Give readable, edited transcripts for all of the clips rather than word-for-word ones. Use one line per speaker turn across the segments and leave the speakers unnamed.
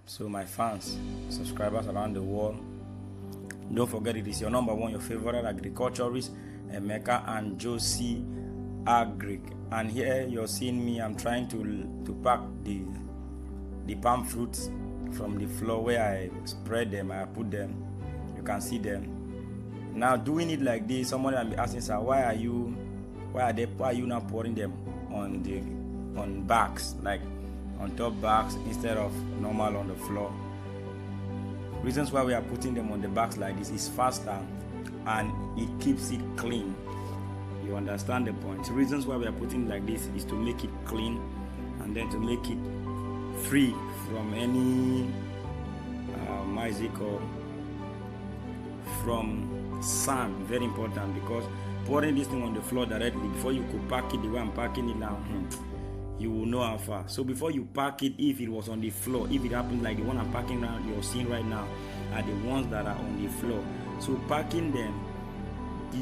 So my fans, subscribers around the world, don't forget it is your number one, your favorite agriculturist, Emeka and Josie Agric. And here you're seeing me, I'm trying to pack the palm fruits from the floor where I spread them, I put them. You can see them. Now doing it like this, somebody will be asking, sir, why are you now pouring them on bags, like on top bags instead of normal on the floor? Reasons why we are putting them on the bags like this is faster and it keeps it clean. You understand the point? The reasons why we are putting it like this is to make it clean and then to make it free from any from sand. Very important, because pouring this thing on the floor directly before you could pack it the way I'm packing it now, you will know how far. So before you pack it, if it was on the floor, if it happened like the one I'm packing now, you're seeing right now, are the ones that are on the floor. So packing them,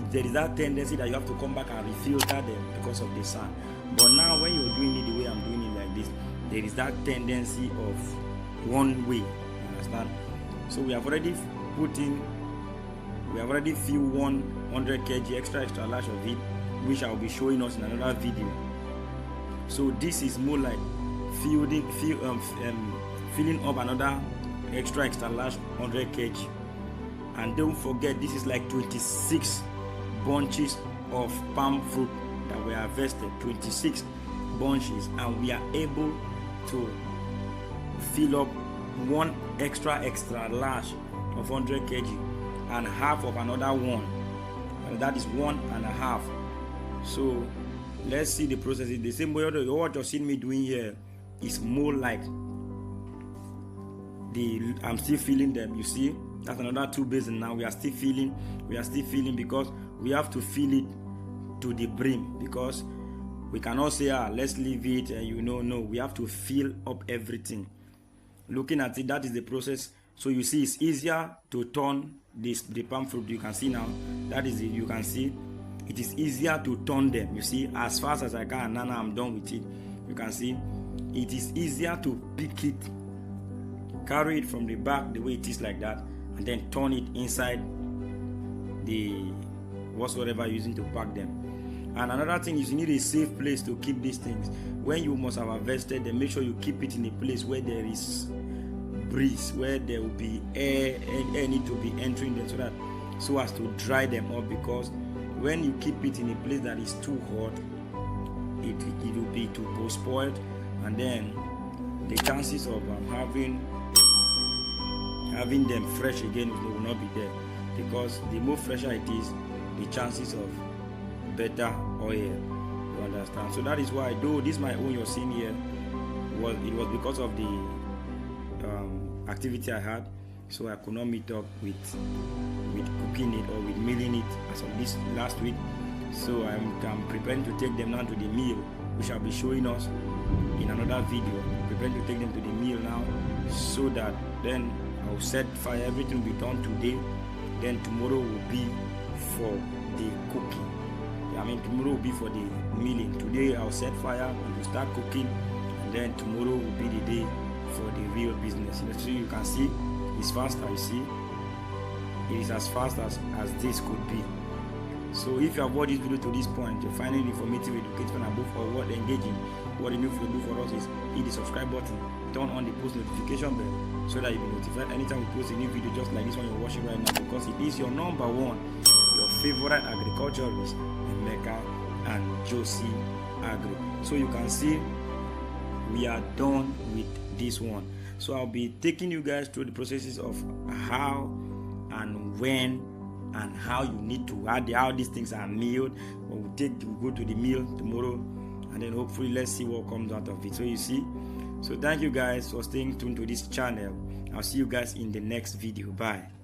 there is that tendency that you have to come back and refilter them because of the sand. But now when you're doing it the way I'm doing it like this, there is that tendency of one way. You understand? So we have already filled 100 kg extra large of it, which I will be showing us in another video. So this is more like filling up another extra large 100 kg. And don't forget, this is like 26 bunches of palm fruit that were harvested, 26 bunches, and we are able to fill up one extra large of 100 kg and half of another one, and that is 1.5. So let's see the process. The same way what you're seeing me doing here is more like I'm still filling them. You see, that's another 2 basins. Now we are still filling because we have to fill it to the brim, because we cannot say let's leave it no, we have to fill up everything. Looking at it, that is the process. So you see, it's easier to turn the palm fruit. You can see now, that is it. You can see it is easier to turn them. You see, as fast as I can. Now I'm done with it. You can see it is easier to pick it, carry it from the back the way it is like that, and then turn it inside the whatsoever you're using to pack them. And another thing is, you need a safe place to keep these things. When you must have harvested them, make sure you keep it in a place where there is breeze, where there will be air need to be entering them, so as to dry them up. Because when you keep it in a place that is too hot, it will be too spoiled, and then the chances of having them fresh again will not be there. Because the more fresher it is, the chances of better oil. You understand? So that is why, though this my own you're seeing here, it was because of the activity I had, so I could not meet up with cooking it or with milling it as of this last week. So I'm preparing to take them now to the mill, which I'll be showing us in another video. I'm preparing to take them to the mill now, so that then I'll set fire. Everything will be done today, then tomorrow will be for the cooking. Tomorrow will be for the milling. Today I'll set fire, we will start cooking, and then tomorrow will be the day for the real business. So you can see it's faster. You see, it is as fast as this could be. So if you have watched this video to this point, you're finding it informative, educative, and above all, what engaging, what you need to do for us is hit the subscribe button, turn on the post notification bell, so that you'll be notified anytime we post a new video just like this one you're watching right now, because it is your number one, your favorite agriculturist, Emeka and Josie Agri. So you can see we are done with this one. So I'll be taking you guys through the processes of how and when and how you need to add how these things are milled. We'll go to the mill tomorrow, and then hopefully let's see what comes out of it. So you see, so thank you guys for staying tuned to this channel. I'll see you guys in the next video. Bye.